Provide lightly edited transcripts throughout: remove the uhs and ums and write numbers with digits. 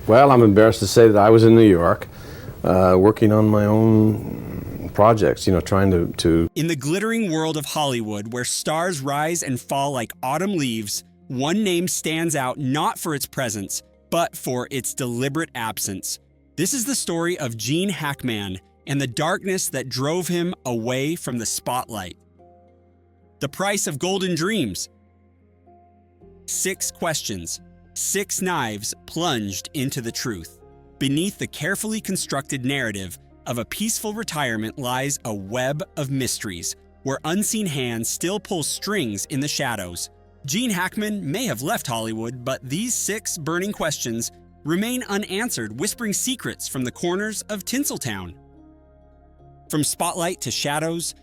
Well, I'm embarrassed to say that I was in New York working on my own projects, trying to... In the glittering world of Hollywood, where stars rise and fall like autumn leaves, one name stands out not for its presence, but for its deliberate absence. This is the story of Gene Hackman and the darkness that drove him away from the spotlight. The price of golden dreams. 6 questions, 6 knives plunged into the truth. Beneath the carefully constructed narrative of a peaceful retirement lies a web of mysteries, where unseen hands still pull strings in the shadows. Gene Hackman may have left Hollywood, but these 6 burning questions remain unanswered, whispering secrets from the corners of Tinseltown. From spotlight to shadows,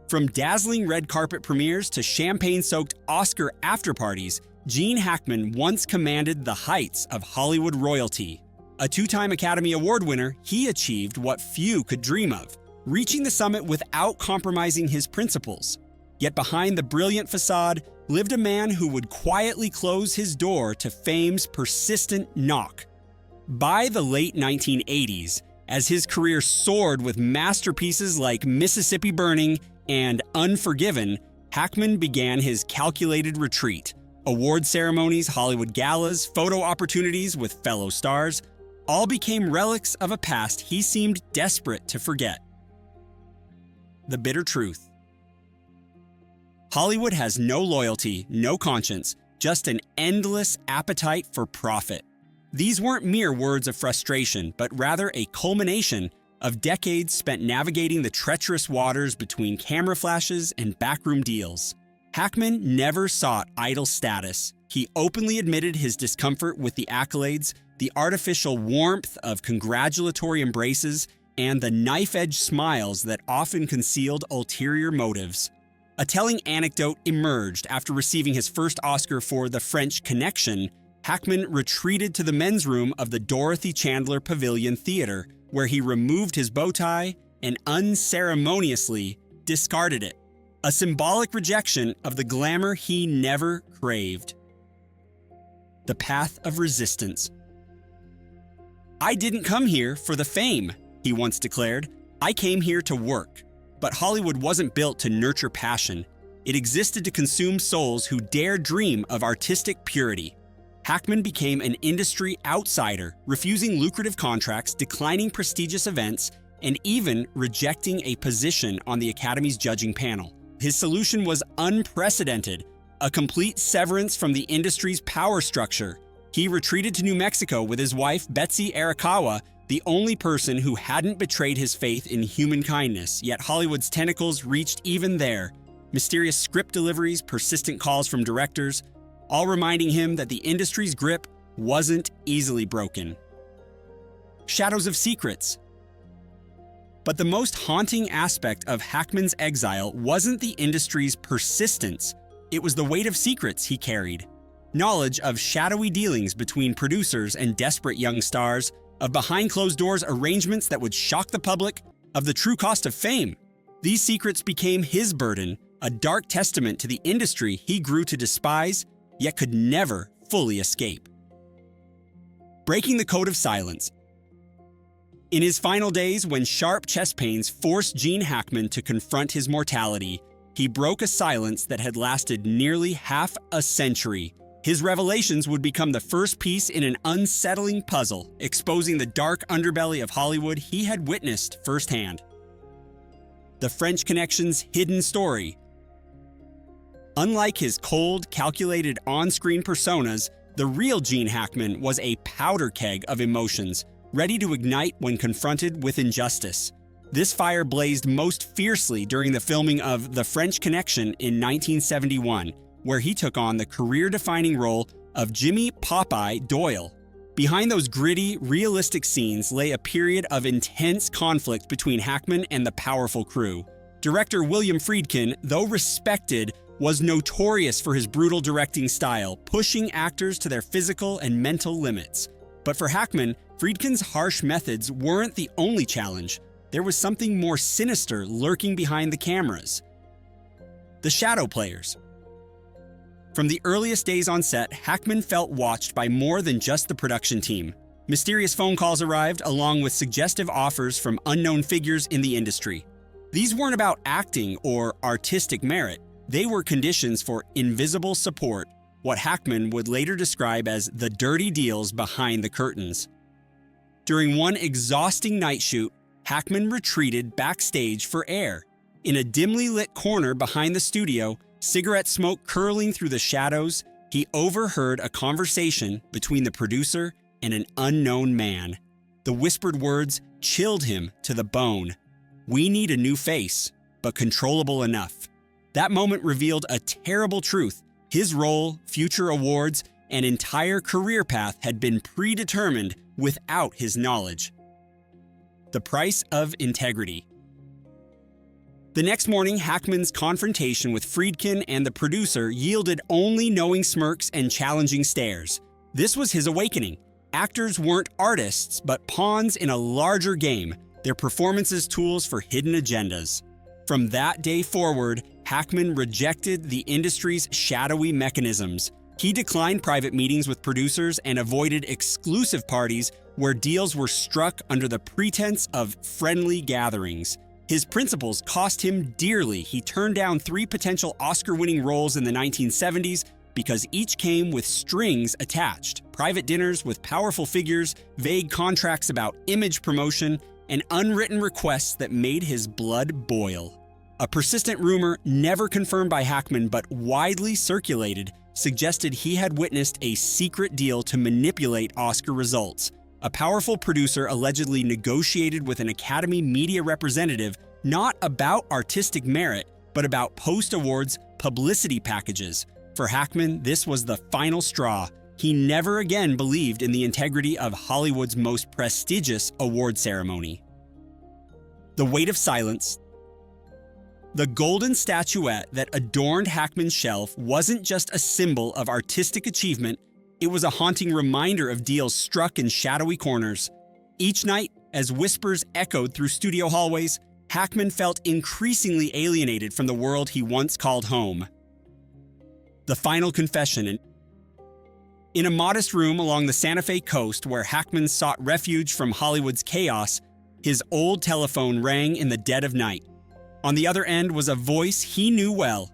from dazzling red carpet premieres to champagne-soaked Oscar after-parties, Gene Hackman once commanded the heights of Hollywood royalty. A 2-time Academy Award winner, he achieved what few could dream of, reaching the summit without compromising his principles. Yet behind the brilliant facade lived a man who would quietly close his door to fame's persistent knock. By the late 1980s, as his career soared with masterpieces like Mississippi Burning and Unforgiven, Hackman began his calculated retreat. Award ceremonies, Hollywood galas, photo opportunities with fellow stars, all became relics of a past he seemed desperate to forget. The bitter truth. Hollywood has no loyalty, no conscience, just an endless appetite for profit. These weren't mere words of frustration, but rather a culmination of decades spent navigating the treacherous waters between camera flashes and backroom deals. Hackman never sought idol status. He openly admitted his discomfort with the accolades, the artificial warmth of congratulatory embraces, and the knife-edge smiles that often concealed ulterior motives. A telling anecdote emerged after receiving his first Oscar for The French Connection. Hackman retreated to the men's room of the Dorothy Chandler Pavilion Theater, where he removed his bow tie and unceremoniously discarded it. A symbolic rejection of the glamour he never craved. The path of resistance. "I didn't come here for the fame," he once declared. "I came here to work." But Hollywood wasn't built to nurture passion. It existed to consume souls who dared dream of artistic purity. Hackman became an industry outsider, refusing lucrative contracts, declining prestigious events, and even rejecting a position on the Academy's judging panel. His solution was unprecedented, a complete severance from the industry's power structure. He retreated to New Mexico with his wife, Betsy Arakawa, the only person who hadn't betrayed his faith in human kindness, yet Hollywood's tentacles reached even there. Mysterious script deliveries, persistent calls from directors, all reminding him that the industry's grip wasn't easily broken. Shadows of secrets. But the most haunting aspect of Hackman's exile wasn't the industry's persistence. It was the weight of secrets he carried. Knowledge of shadowy dealings between producers and desperate young stars, of behind-closed-doors arrangements that would shock the public, of the true cost of fame. These secrets became his burden, a dark testament to the industry he grew to despise, yet could never fully escape. Breaking the code of silence. In his final days, when sharp chest pains forced Gene Hackman to confront his mortality, he broke a silence that had lasted nearly half a century. His revelations would become the first piece in an unsettling puzzle, exposing the dark underbelly of Hollywood he had witnessed firsthand. The French Connection's hidden story. Unlike his cold, calculated on-screen personas, the real Gene Hackman was a powder keg of emotions, ready to ignite when confronted with injustice. This fire blazed most fiercely during the filming of The French Connection in 1971, where he took on the career-defining role of Jimmy Popeye Doyle. Behind those gritty, realistic scenes lay a period of intense conflict between Hackman and the powerful crew. Director William Friedkin, though respected, was notorious for his brutal directing style, pushing actors to their physical and mental limits. But for Hackman, Friedkin's harsh methods weren't the only challenge. There was something more sinister lurking behind the cameras. The shadow players. From the earliest days on set, Hackman felt watched by more than just the production team. Mysterious phone calls arrived, along with suggestive offers from unknown figures in the industry. These weren't about acting or artistic merit. They were conditions for invisible support, what Hackman would later describe as the dirty deals behind the curtains. During one exhausting night shoot, Hackman retreated backstage for air. In a dimly lit corner behind the studio, cigarette smoke curling through the shadows, he overheard a conversation between the producer and an unknown man. The whispered words chilled him to the bone. "We need a new face, but controllable enough." That moment revealed a terrible truth. His role, future awards, and entire career path had been predetermined without his knowledge. The price of integrity. The next morning, Hackman's confrontation with Friedkin and the producer yielded only knowing smirks and challenging stares. This was his awakening. Actors weren't artists, but pawns in a larger game, their performances tools for hidden agendas. From that day forward, Hackman rejected the industry's shadowy mechanisms. He declined private meetings with producers and avoided exclusive parties where deals were struck under the pretense of friendly gatherings. His principles cost him dearly. He turned down 3 potential Oscar-winning roles in the 1970s because each came with strings attached: private dinners with powerful figures, vague contracts about image promotion, and unwritten requests that made his blood boil. A persistent rumor, never confirmed by Hackman but widely circulated, suggested he had witnessed a secret deal to manipulate Oscar results. A powerful producer allegedly negotiated with an Academy media representative not about artistic merit, but about post-awards publicity packages. For Hackman, this was the final straw. He never again believed in the integrity of Hollywood's most prestigious award ceremony. The weight of silence. The golden statuette that adorned Hackman's shelf wasn't just a symbol of artistic achievement, it was a haunting reminder of deals struck in shadowy corners. Each night, as whispers echoed through studio hallways, Hackman felt increasingly alienated from the world he once called home. The final confession. In a modest room along the Santa Fe coast where Hackman sought refuge from Hollywood's chaos, his old telephone rang in the dead of night. On the other end was a voice he knew well,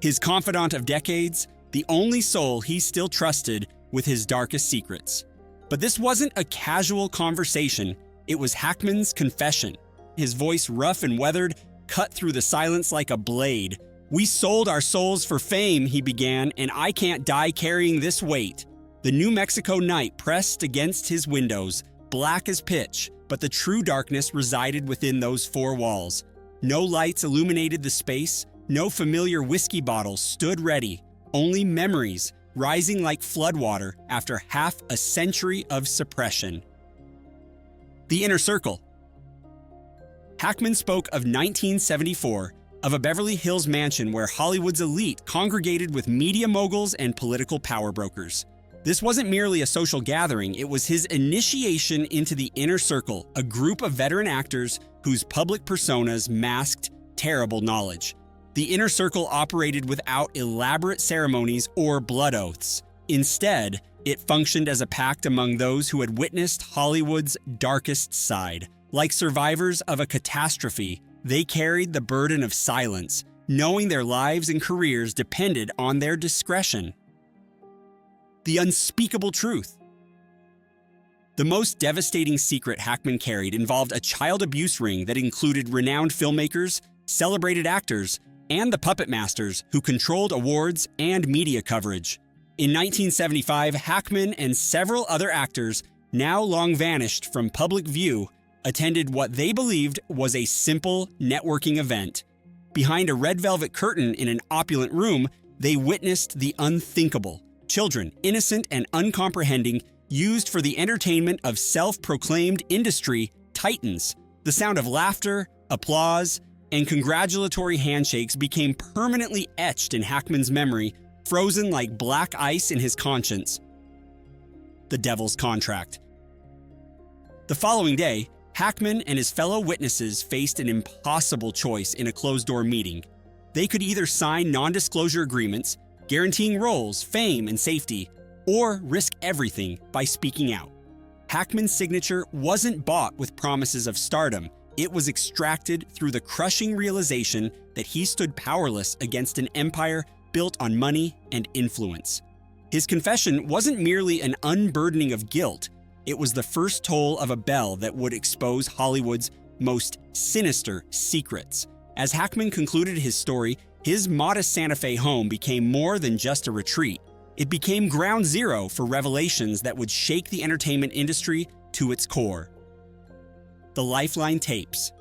his confidant of decades, the only soul he still trusted with his darkest secrets. But this wasn't a casual conversation, it was Hackman's confession. His voice, rough and weathered, cut through the silence like a blade. "We sold our souls for fame," he began, "and I can't die carrying this weight." The New Mexico night pressed against his windows, black as pitch, but the true darkness resided within those 4 walls. No lights illuminated the space, no familiar whiskey bottles stood ready, only memories rising like floodwater after half a century of suppression. The Inner Circle. Hackman spoke of 1974, of a Beverly Hills mansion where Hollywood's elite congregated with media moguls and political power brokers. This wasn't merely a social gathering, it was his initiation into the Inner Circle, a group of veteran actors whose public personas masked terrible knowledge. The Inner Circle operated without elaborate ceremonies or blood oaths. Instead, it functioned as a pact among those who had witnessed Hollywood's darkest side. Like survivors of a catastrophe, they carried the burden of silence, knowing their lives and careers depended on their discretion. The unspeakable truth. The most devastating secret Hackman carried involved a child abuse ring that included renowned filmmakers, celebrated actors, and the puppet masters who controlled awards and media coverage. In 1975, Hackman and several other actors, now long vanished from public view, attended what they believed was a simple networking event. Behind a red velvet curtain in an opulent room, they witnessed the unthinkable. Children, innocent and uncomprehending, used for the entertainment of self-proclaimed industry titans. The sound of laughter, applause, and congratulatory handshakes became permanently etched in Hackman's memory, frozen like black ice in his conscience. The Devil's Contract. The following day, Hackman and his fellow witnesses faced an impossible choice in a closed-door meeting. They could either sign non-disclosure agreements, guaranteeing roles, fame, and safety, or risk everything by speaking out. Hackman's signature wasn't bought with promises of stardom. It was extracted through the crushing realization that he stood powerless against an empire built on money and influence. His confession wasn't merely an unburdening of guilt. It was the first toll of a bell that would expose Hollywood's most sinister secrets. As Hackman concluded his story, his modest Santa Fe home became more than just a retreat. It became ground zero for revelations that would shake the entertainment industry to its core. The Lifeline tapes.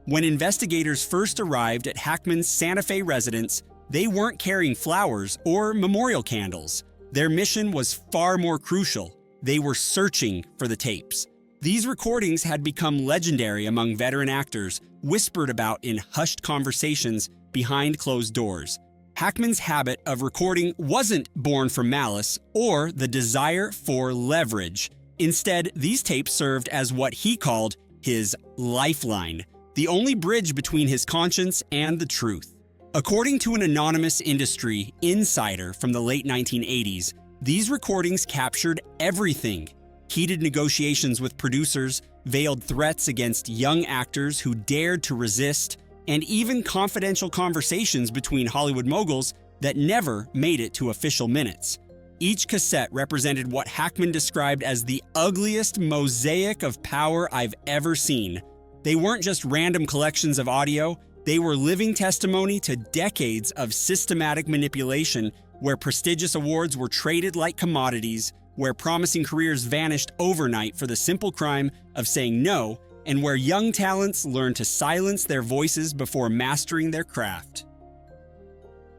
When investigators first arrived at Hackman's Santa Fe residence, they weren't carrying flowers or memorial candles. Their mission was far more crucial. They were searching for the tapes. These recordings had become legendary among veteran actors, whispered about in hushed conversations behind closed doors. Hackman's habit of recording wasn't born from malice or the desire for leverage. Instead, these tapes served as what he called his lifeline, the only bridge between his conscience and the truth. According to an anonymous industry insider from the late 1980s, these recordings captured everything: heated negotiations with producers, veiled threats against young actors who dared to resist, and even confidential conversations between Hollywood moguls that never made it to official minutes. Each cassette represented what Hackman described as the ugliest mosaic of power I've ever seen. They weren't just random collections of audio, they were living testimony to decades of systematic manipulation where prestigious awards were traded like commodities, where promising careers vanished overnight for the simple crime of saying no, and where young talents learned to silence their voices before mastering their craft.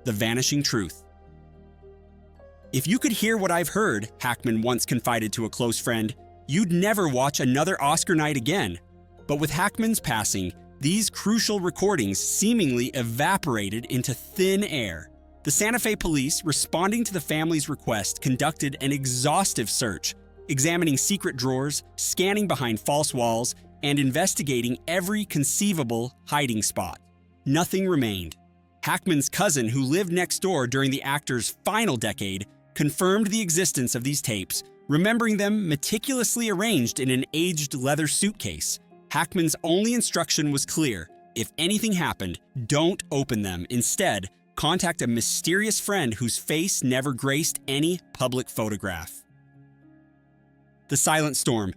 The vanishing truth. If you could hear what I've heard, Hackman once confided to a close friend, you'd never watch another Oscar night again. But with Hackman's passing, these crucial recordings seemingly evaporated into thin air. The Santa Fe police, responding to the family's request, conducted an exhaustive search, examining secret drawers, scanning behind false walls, and investigating every conceivable hiding spot. Nothing remained. Hackman's cousin, who lived next door during the actor's final decade, confirmed the existence of these tapes, remembering them meticulously arranged in an aged leather suitcase. Hackman's only instruction was clear: if anything happened, don't open them. Instead, contact a mysterious friend whose face never graced any public photograph. The Silent Storm.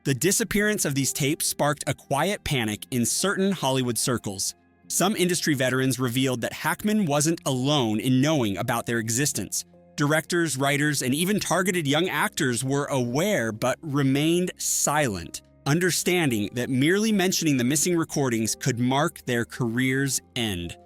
The disappearance of these tapes sparked a quiet panic in certain Hollywood circles. Some industry veterans revealed that Hackman wasn't alone in knowing about their existence. Directors, writers, and even targeted young actors were aware but remained silent, understanding that merely mentioning the missing recordings could mark their career's end.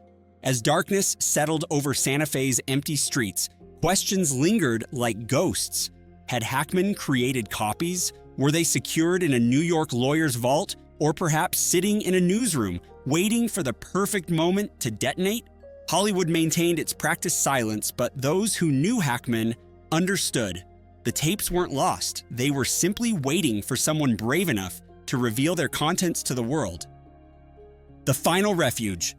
As darkness settled over Santa Fe's empty streets, questions lingered like ghosts. Had Hackman created copies? Were they secured in a New York lawyer's vault, or perhaps sitting in a newsroom, waiting for the perfect moment to detonate? Hollywood maintained its practiced silence, but those who knew Hackman understood. The tapes weren't lost. They were simply waiting for someone brave enough to reveal their contents to the world. The Final Refuge.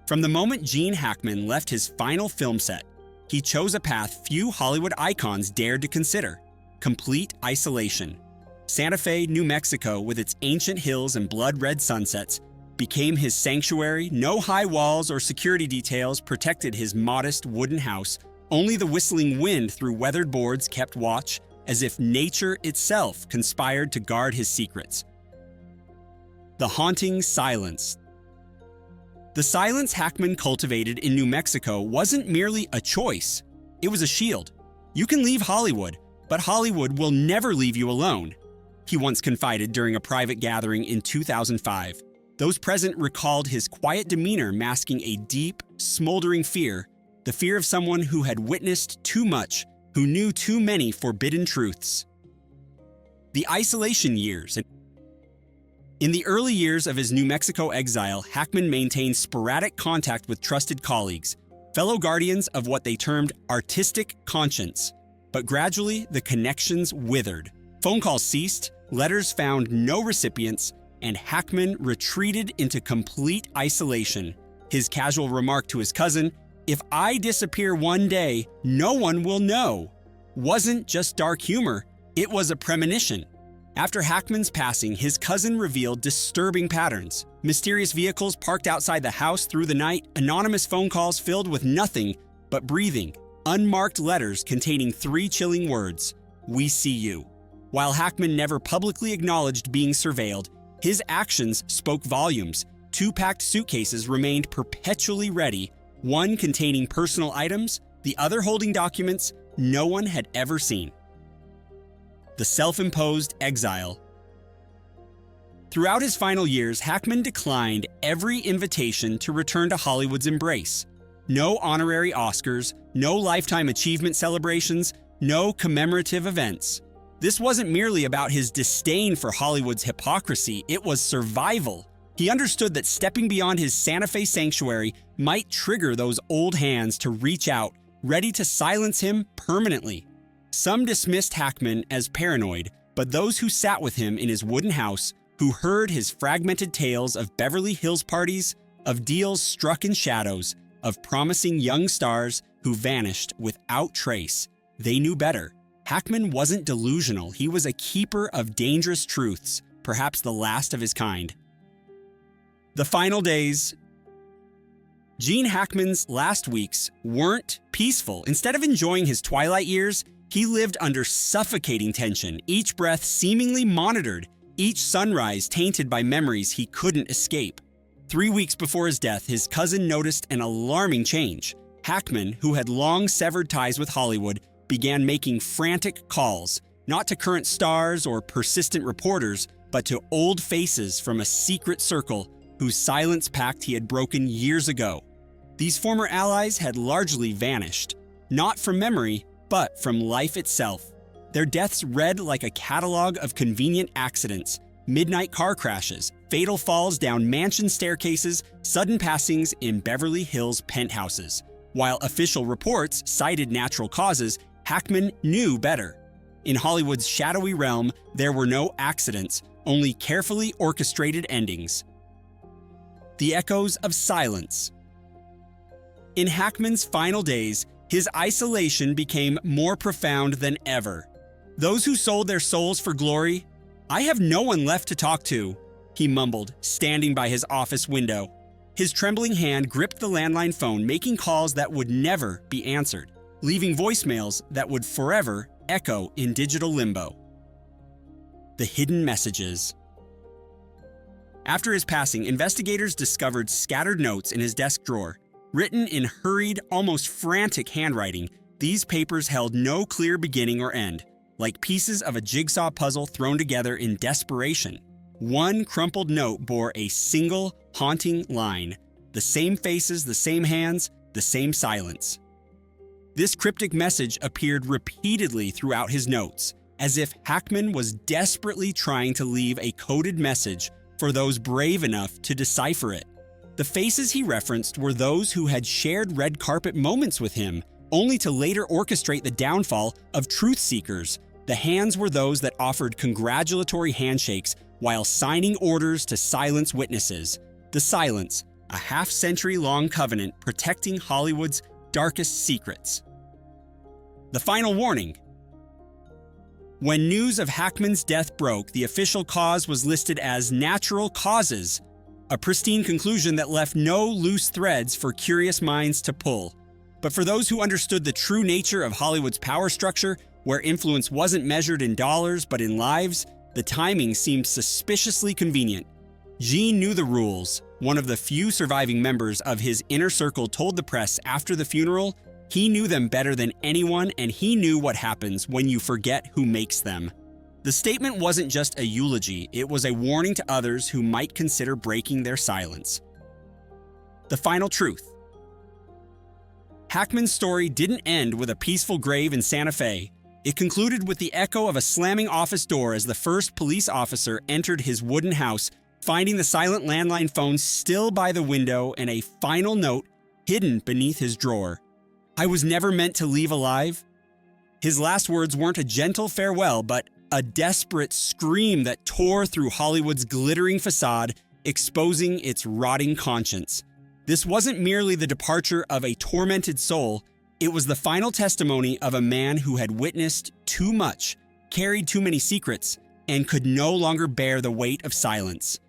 From the moment Gene Hackman left his final film set, he chose a path few Hollywood icons dared to consider: complete isolation. Santa Fe, New Mexico, with its ancient hills and blood-red sunsets, became his sanctuary. No high walls or security details protected his modest wooden house. Only the whistling wind through weathered boards kept watch, as if nature itself conspired to guard his secrets. The haunting silence. The silence Hackman cultivated in New Mexico wasn't merely a choice, it was a shield. You can leave Hollywood, but Hollywood will never leave you alone, he once confided during a private gathering in 2005. Those present recalled his quiet demeanor masking a deep, smoldering fear, the fear of someone who had witnessed too much, who knew too many forbidden truths. The isolation years. In the early years of his New Mexico exile, Hackman maintained sporadic contact with trusted colleagues, fellow guardians of what they termed artistic conscience. But gradually, the connections withered. Phone calls ceased, letters found no recipients, and Hackman retreated into complete isolation. His casual remark to his cousin, "If I disappear one day, no one will know," wasn't just dark humor, it was a premonition. After Hackman's passing, his cousin revealed disturbing patterns. Mysterious vehicles parked outside the house through the night, anonymous phone calls filled with nothing but breathing, unmarked letters containing 3 chilling words, "We see you." While Hackman never publicly acknowledged being surveilled, his actions spoke volumes. 2 packed suitcases remained perpetually ready, one containing personal items, the other holding documents no one had ever seen. The self-imposed exile. Throughout his final years, Hackman declined every invitation to return to Hollywood's embrace. No honorary Oscars, no lifetime achievement celebrations, no commemorative events. This wasn't merely about his disdain for Hollywood's hypocrisy, it was survival. He understood that stepping beyond his Santa Fe sanctuary might trigger those old hands to reach out, ready to silence him permanently. Some dismissed Hackman as paranoid, but those who sat with him in his wooden house, who heard his fragmented tales of Beverly Hills parties, of deals struck in shadows, of promising young stars who vanished without trace, they knew better. Hackman wasn't delusional, he was a keeper of dangerous truths, perhaps the last of his kind. The final days. Gene Hackman's last weeks weren't peaceful. Instead of enjoying his twilight years, he lived under suffocating tension, each breath seemingly monitored, each sunrise tainted by memories he couldn't escape. 3 weeks before his death, his cousin noticed an alarming change. Hackman, who had long severed ties with Hollywood, began making frantic calls, not to current stars or persistent reporters, but to old faces from a secret circle whose silence pact he had broken years ago. These former allies had largely vanished, not from memory, but from life itself. Their deaths read like a catalog of convenient accidents, midnight car crashes, fatal falls down mansion staircases, sudden passings in Beverly Hills penthouses. While official reports cited natural causes, Hackman knew better. In Hollywood's shadowy realm, there were no accidents, only carefully orchestrated endings. The echoes of silence. In Hackman's final days, his isolation became more profound than ever. Those who sold their souls for glory, "I have no one left to talk to," he mumbled, standing by his office window. His trembling hand gripped the landline phone, making calls that would never be answered, leaving voicemails that would forever echo in digital limbo. The hidden messages. After his passing, investigators discovered scattered notes in his desk drawer. Written in hurried, almost frantic handwriting, these papers held no clear beginning or end, like pieces of a jigsaw puzzle thrown together in desperation. One crumpled note bore a single, haunting line: the same faces, the same hands, the same silence. This cryptic message appeared repeatedly throughout his notes, as if Hackman was desperately trying to leave a coded message for those brave enough to decipher it. The faces he referenced were those who had shared red carpet moments with him, only to later orchestrate the downfall of truth seekers. The hands were those that offered congratulatory handshakes while signing orders to silence witnesses. The silence, a half-century-long covenant protecting Hollywood's darkest secrets. The final warning. When news of Hackman's death broke, the official cause was listed as natural causes, a pristine conclusion that left no loose threads for curious minds to pull. But for those who understood the true nature of Hollywood's power structure, where influence wasn't measured in dollars but in lives, the timing seemed suspiciously convenient. Gene knew the rules. One of the few surviving members of his inner circle told the press after the funeral, he knew them better than anyone, and he knew what happens when you forget who makes them. The statement wasn't just a eulogy, it was a warning to others who might consider breaking their silence. The final truth. Hackman's story didn't end with a peaceful grave in Santa Fe. It concluded with the echo of a slamming office door as the first police officer entered his wooden house, finding the silent landline phone still by the window and a final note hidden beneath his drawer. "I was never meant to leave alive." His last words weren't a gentle farewell, but a desperate scream that tore through Hollywood's glittering facade, exposing its rotting conscience. This wasn't merely the departure of a tormented soul, it was the final testimony of a man who had witnessed too much, carried too many secrets, and could no longer bear the weight of silence.